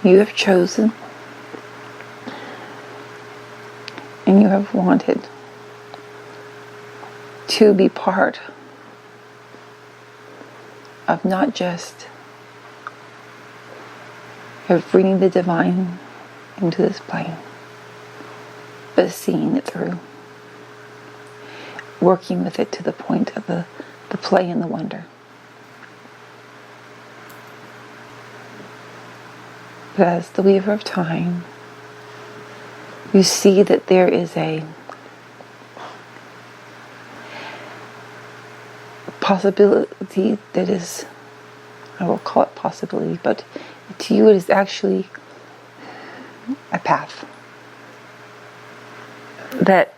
You have chosen and you have wanted to be part of not just of bringing the divine into this plane, but seeing it through, working with it to the point of the play and the wonder. But as the weaver of time, you see that there is a possibility that is, I will call it possibility, but to you it is actually a path that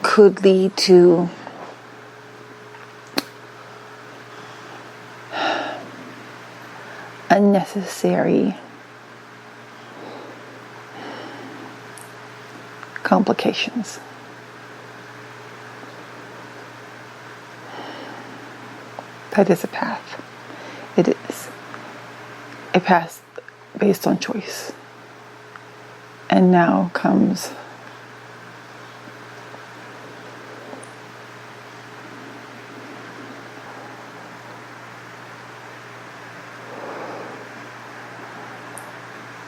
could lead to unnecessary complications. That is a path. It is a path based on choice. And now comes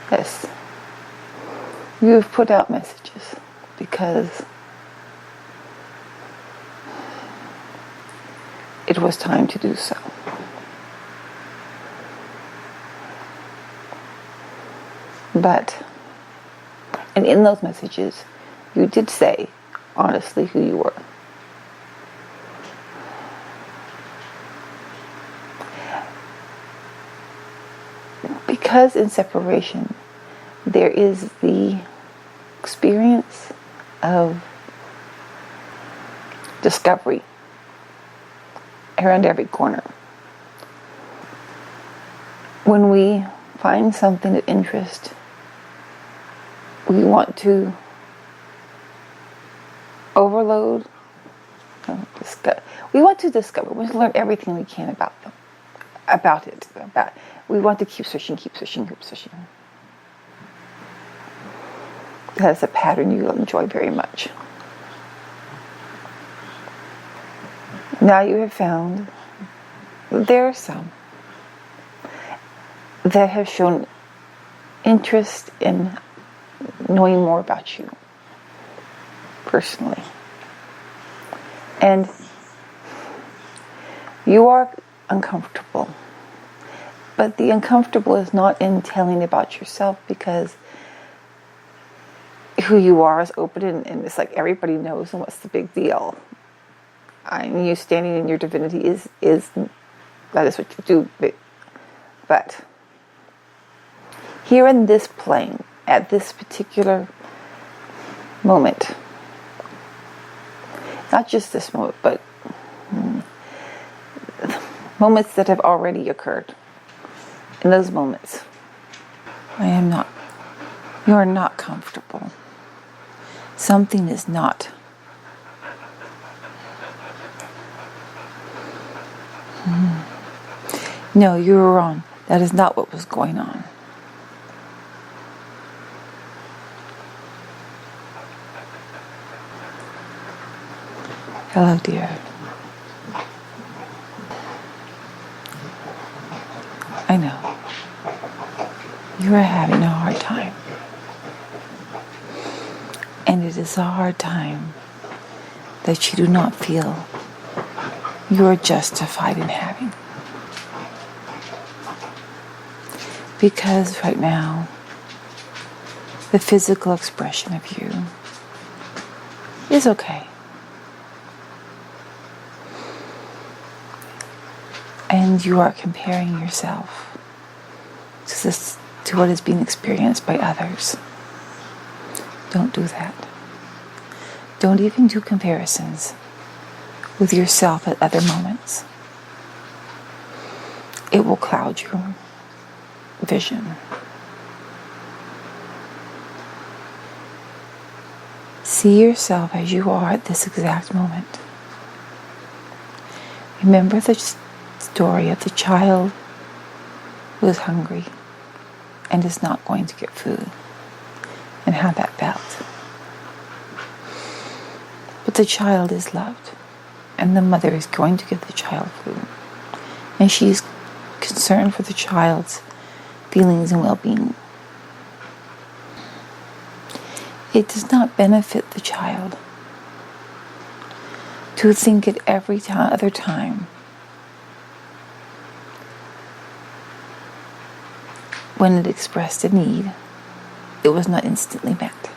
this. You have put out messages because it was time to do so. And in those messages, you did say honestly who you were. Because in separation, there is the experience of discovery around every corner. When we find something of interest, we want to overload, we want to discover, we want to learn everything we can about them, we want to keep searching. That is a pattern you'll enjoy very much. Now you have found that there are some that have shown interest in knowing more about you personally. And you are uncomfortable. But the uncomfortable is not in telling about yourself, because who you are is open and it's like everybody knows, and what's the big deal? And you standing in your divinity is that is what you do. But here in this plane, at this particular moment, not just this moment, but moments that have already occurred, in those moments, you are not comfortable. Something is not. No, you were wrong. That is not what was going on. Hello, dear. I know. You are having a hard time. And it is a hard time that you do not feel you are justified in having. Because right now, the physical expression of you is okay. And you are comparing yourself to what is being experienced by others. Don't do that. Don't even do comparisons with yourself at other moments. It will cloud your vision. See yourself as you are at this exact moment. Remember the story of the child who is hungry and is not going to get food, and how that felt. But the child is loved, and the mother is going to give the child food, and she's concerned for the child's feelings and well-being. It does not benefit the child to think at every other time when it expressed a need, it was not instantly met.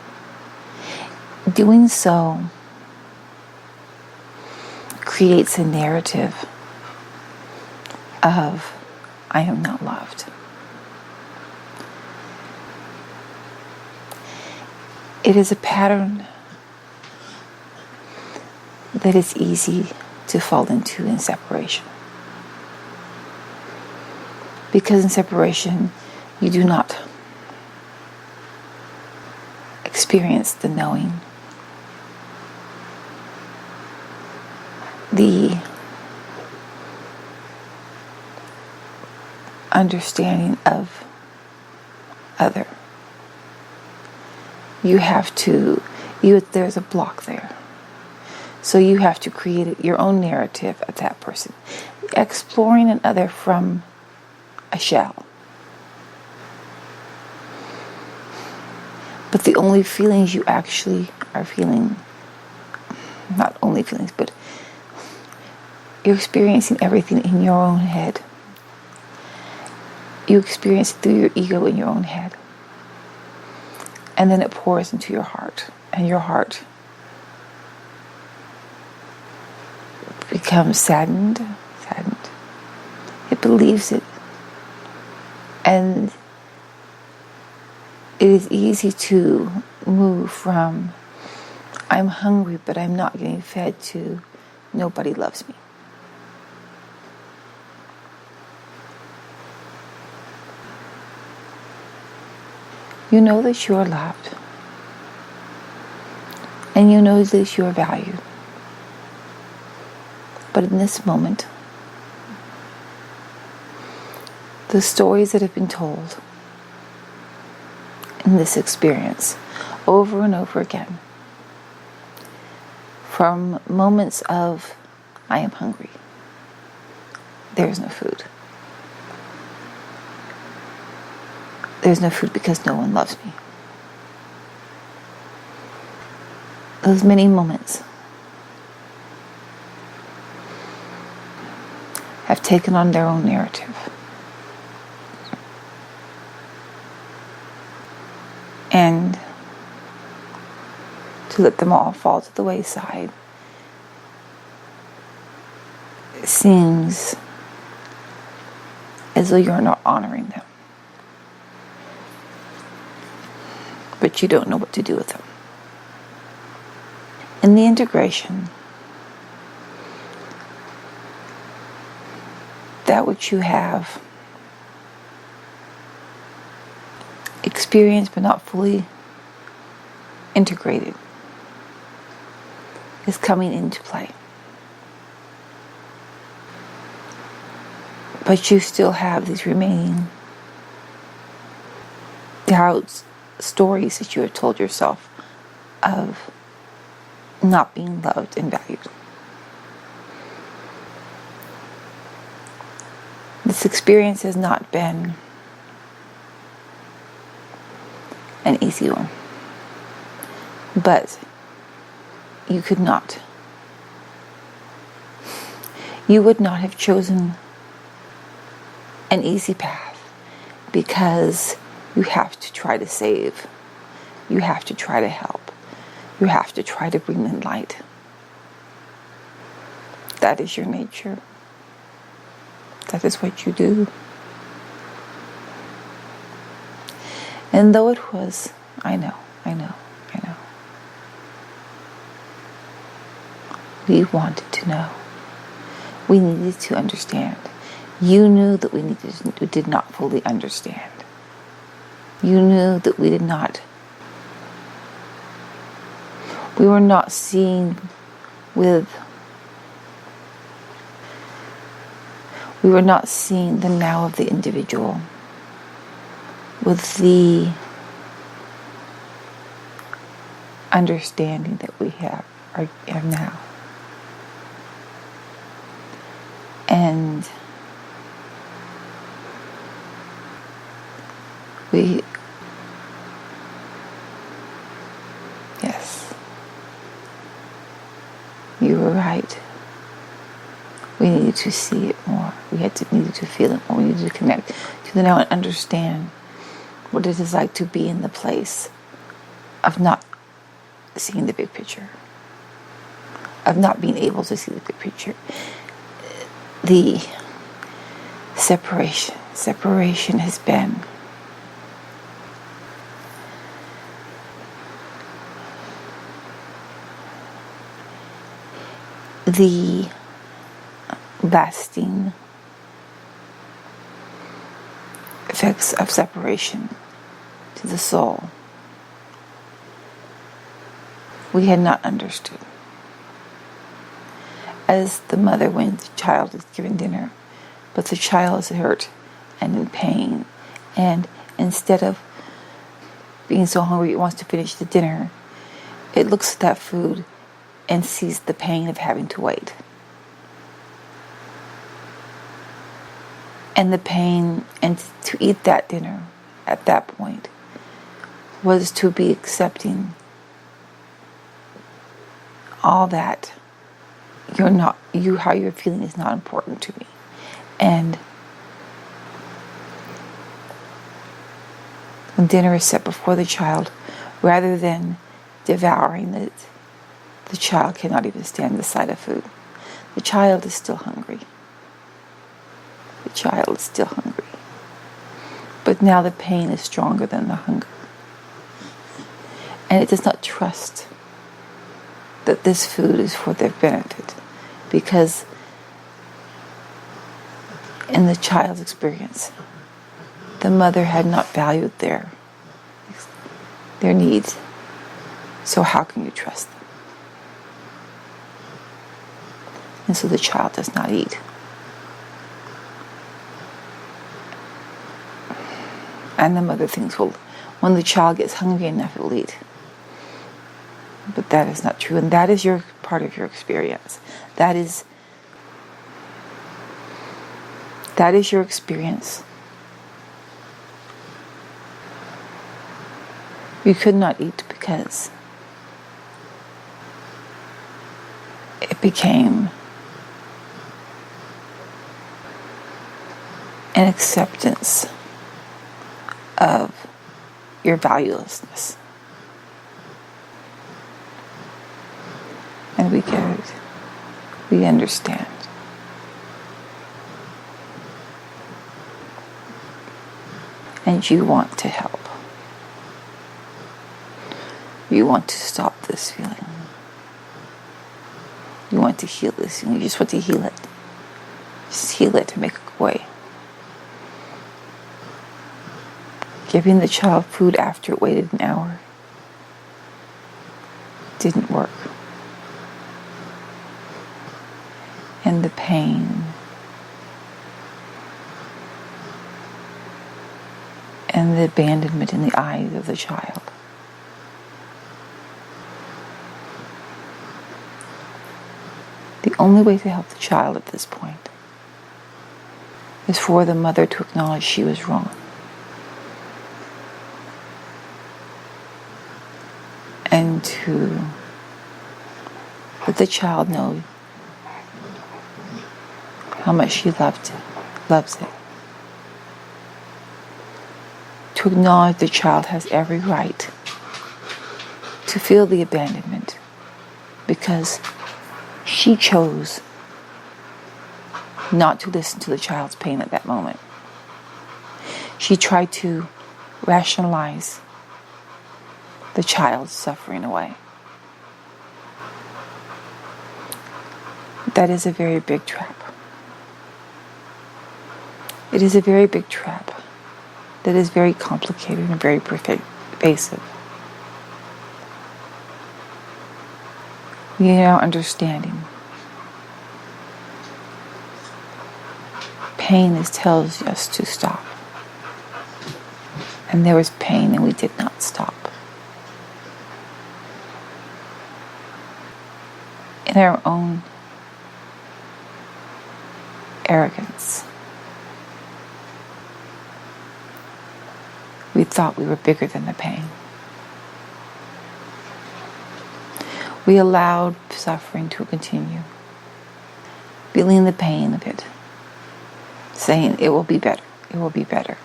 Doing so creates a narrative of, I am not loved. It is a pattern that is easy to fall into in separation. Because in separation, you do not experience the knowing, the understanding of other. There's a block there. So you have to create your own narrative of that person, exploring an other from a shell. But the only feelings you actually are feeling, not only feelings, but you're experiencing everything in your own head. You experience it through your ego in your own head. And then it pours into your heart. And your heart becomes saddened. It believes it. And it is easy to move from, I'm hungry but I'm not getting fed, to nobody loves me. You know that you are loved. And you know that you are valued. But in this moment, the stories that have been told in this experience over and over again, from moments of, I am hungry, there's no food. There's no food because no one loves me. Those many moments have taken on their own narrative. And to let them all fall to the wayside seems as though you're not honoring them. But you don't know what to do with them. In the integration, that which you have experienced but not fully integrated is coming into play. But you still have these remaining doubts, stories that you have told yourself of not being loved and valued. This experience has not been an easy one. But you could not. You would not have chosen an easy path because you have to try to save. You have to try to help. You have to try to bring in light. That is your nature. That is what you do. And though it was, I know. We wanted to know. We needed to understand. You knew that we did not fully understand. You knew that we were not seeing with We were not seeing the now of the individual with the understanding that we have now. And yes, you were right. We needed to see it more. We needed to feel it more. We needed to connect to the now and understand what it is like to be in the place of not seeing the big picture, of not being able to see the big picture. The separation has been the lasting effects of separation to the soul. We had not understood. As the mother, when the child is given dinner, but the child is hurt and in pain, and instead of being so hungry it wants to finish the dinner, it looks at that food and sees the pain of having to wait. And the pain, and to eat that dinner at that point was to be accepting all that how you're feeling is not important to me. And when dinner is set before the child, rather than devouring it, the child cannot even stand the sight of food. The child is still hungry. The child is still hungry. But now the pain is stronger than the hunger. And it does not trust that this food is for their benefit, because in the child's experience, the mother had not valued their needs. So how can you trust them? And so the child does not eat. And the mother thinks, well, when the child gets hungry enough, it will eat. But that is not true. And that is your part of your experience. That is your experience. You could not eat because it became an acceptance of your valuelessness. And we get it. We understand. And you want to help. You want to stop this feeling. You want to heal this feeling. You just want to heal it. Just heal it to make it go away. Giving the child food after it waited an hour didn't work. And the pain and the abandonment in the eyes of the child the only way to help the child at this point is for the mother to acknowledge she was wrong. And to let the child know how much she loves it. To acknowledge the child has every right to feel the abandonment because she chose not to listen to the child's pain at that moment. She tried to rationalize the child's suffering away. That is a very big trap. It is a very big trap that is very complicated and very pervasive. We are now understanding pain tells us to stop. And there was pain and we did not stop. In our own arrogance, we thought we were bigger than the pain. We allowed suffering to continue, feeling the pain of it, saying it will be better, it will be better.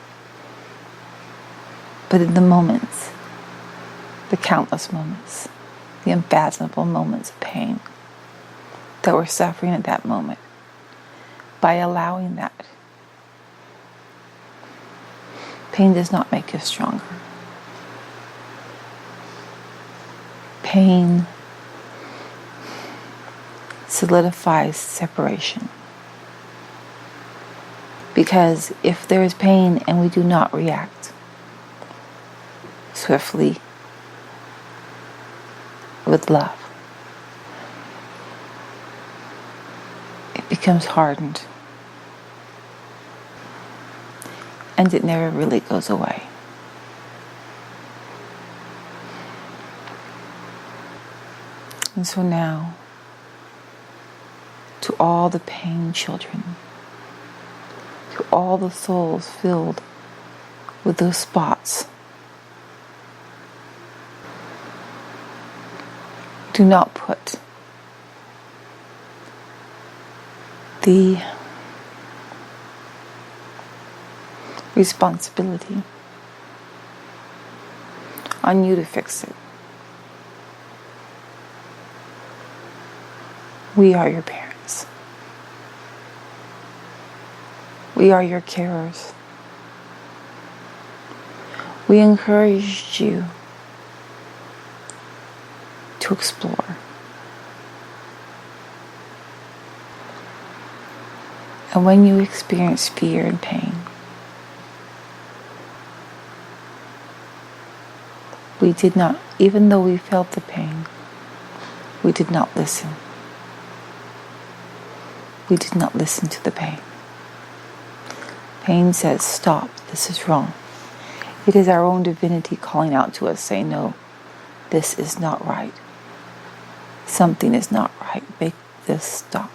But in the moments, the countless moments, the unfathomable moments of pain that we're suffering at that moment, by allowing that, pain does not make us stronger. Pain solidifies separation. Because if there is pain and we do not react swiftly with love, it becomes hardened and it never really goes away. And so now, to all the pain children, to all the souls filled with those spots, do not put the responsibility on you to fix it. We are your parents. We are your carers. We encouraged you to explore. And when you experience fear and pain, we did not, even though we felt the pain, we did not listen. We did not listen to the pain. Pain says, stop, this is wrong. It is our own divinity calling out to us, saying, no, this is not right. Something is not right. Make this stop.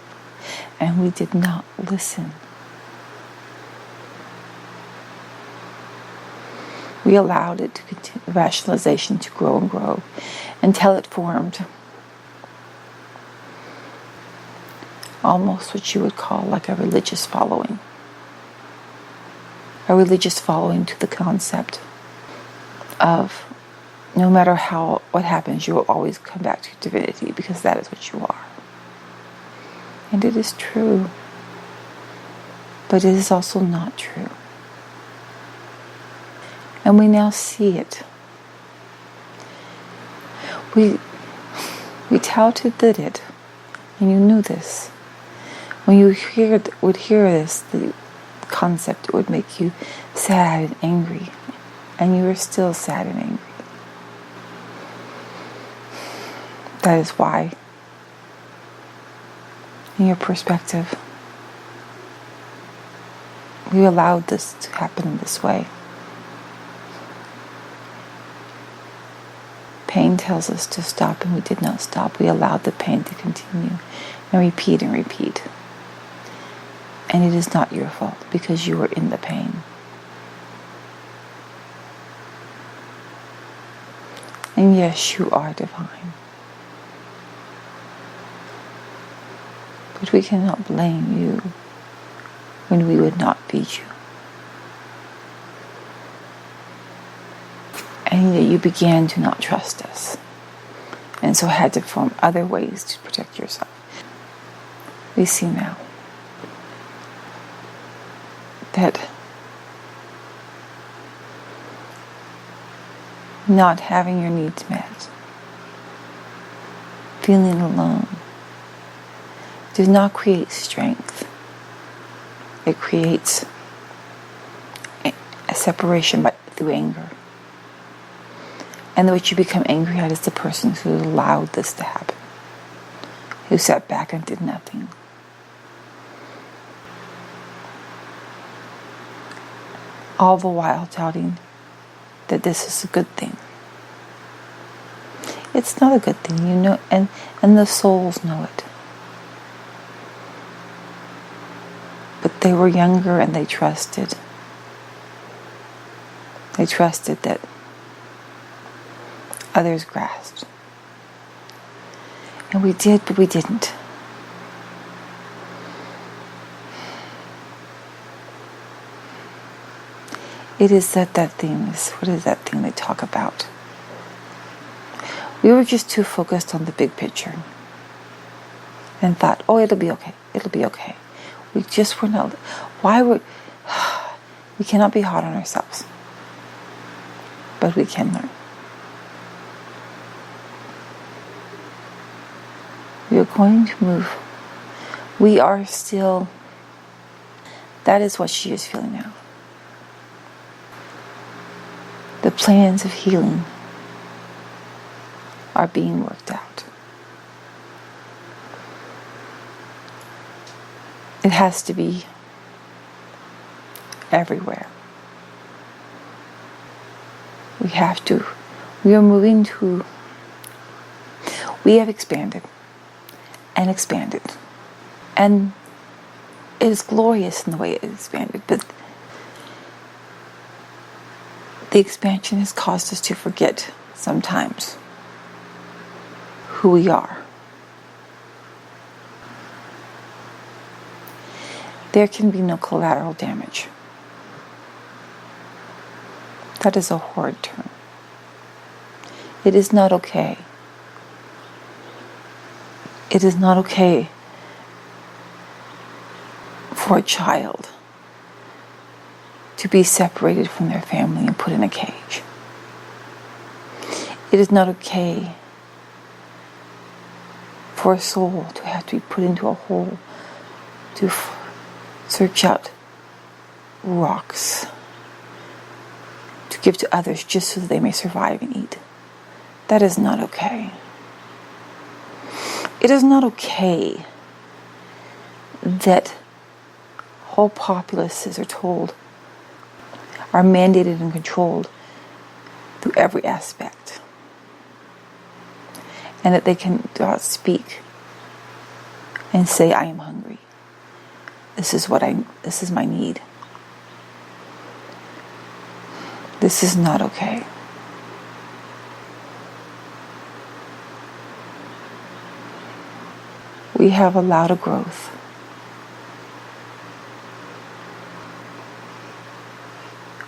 And we did not listen. We allowed it to continue, rationalization to grow and grow until it formed almost what you would call like a religious following. A religious following to the concept of no matter what happens, you will always come back to divinity because that is what you are. And it is true. But it is also not true. And we now see it. We touted that it, and you knew this. When you would hear this, the concept, it would make you sad and angry. And you are still sad and angry. That is why, in your perspective, we allowed this to happen in this way. Pain tells us to stop, and we did not stop. We allowed the pain to continue and repeat and repeat. And it is not your fault because you were in the pain. And yes, you are divine. But we cannot blame you when we would not feed you. And that you began to not trust us. And so had to form other ways to protect yourself. We see now that not having your needs met, feeling alone, does not create strength. It creates a separation through anger. And what you become angry at is the person who allowed this to happen, who sat back and did nothing. all the while doubting that this is a good thing. It's not a good thing, you know, and the souls know it. But they were younger and they trusted. They trusted that others grasped. And we did, but we didn't. It is what is that thing they talk about? We were just too focused on the big picture and thought, oh, it'll be okay. It'll be okay. We just were not. We cannot be hard on ourselves, but we can learn. We are going to move. We are still. That is what she is feeling now. The plans of healing are being worked out. It has to be everywhere. We are moving to, we have expanded and expanded. And it is glorious in the way it expanded, but the expansion has caused us to forget sometimes who we are. There can be no collateral damage. That is a horrid term. It is not okay. It is not okay for a child to be separated from their family and put in a cage. It is not okay for a soul to have to be put into a hole to search out rocks to give to others just so that they may survive and eat. That is not okay. It is not okay that whole populaces are mandated and controlled through every aspect, and that they can speak and say, I am hungry. This is my need. This is not okay. We have allowed a growth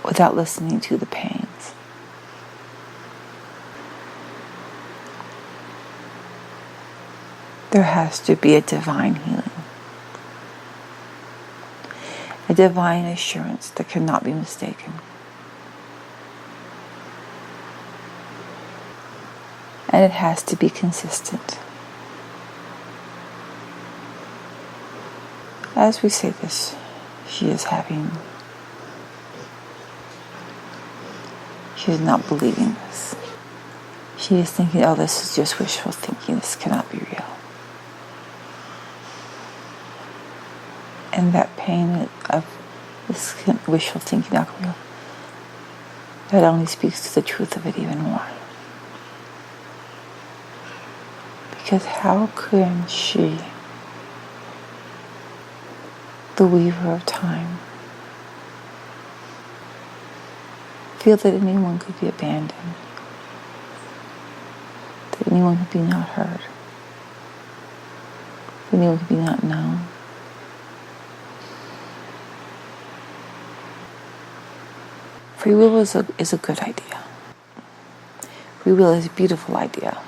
without listening to the pains. There has to be a divine healing. A divine assurance that cannot be mistaken. And it has to be consistent. As we say this, she is not believing this. She is thinking, oh, this is just wishful thinking. This cannot be real. And that pain of this wishful thinking not real, that only speaks to the truth of it even more. Because how can she, the weaver of time, feel that anyone could be abandoned, that anyone could be not heard, that anyone could be not known? Free will is a good idea. Free will is a beautiful idea.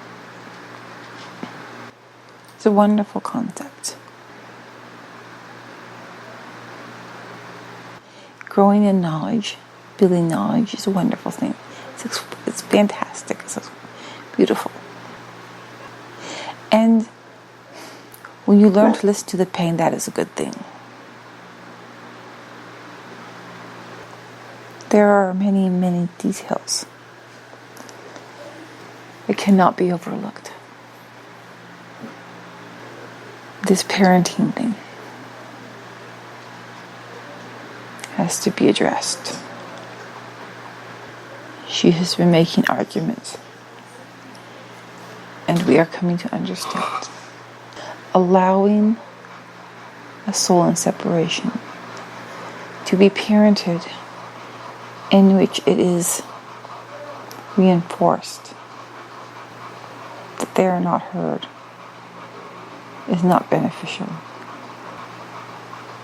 It's a wonderful concept. Growing in knowledge, building knowledge is a wonderful thing. It's fantastic. It's beautiful. And when you learn to listen to the pain, that is a good thing. There are many, many details that cannot be overlooked. This parenting thing has to be addressed. She has been making arguments. And we are coming to understand. Allowing a soul in separation to be parented in which it is reinforced that they are not heard is not beneficial.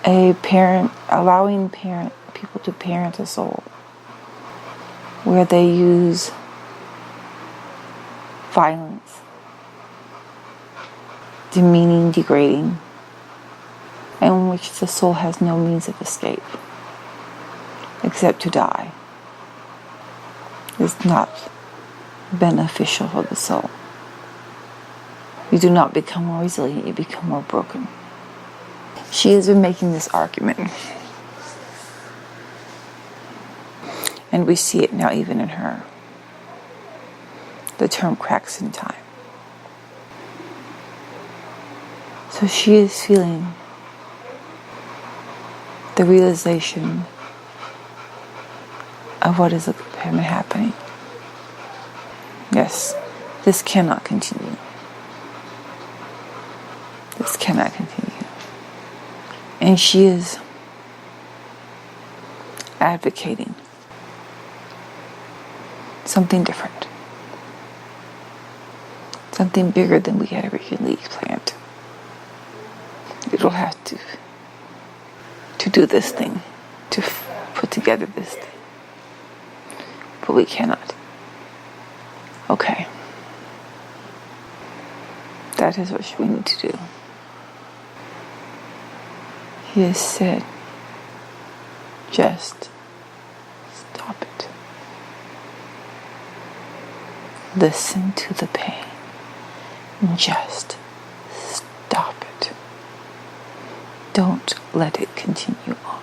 Allowing people to parent a soul where they use violence, demeaning, degrading, and in which the soul has no means of escape except to die, is not beneficial for the soul. You do not become more resilient, you become more broken. She has been making this argument. And we see it now even in her. The term cracks in time. So she is feeling the realization of what is happening. Yes, this cannot continue. This cannot continue. And she is advocating something different. Something bigger than we had originally planned. It will have to do this thing, to put together this thing. But we cannot. Okay. That is what we need to do. He has said, just stop it. Listen to the pain and just stop it. Don't let it continue on.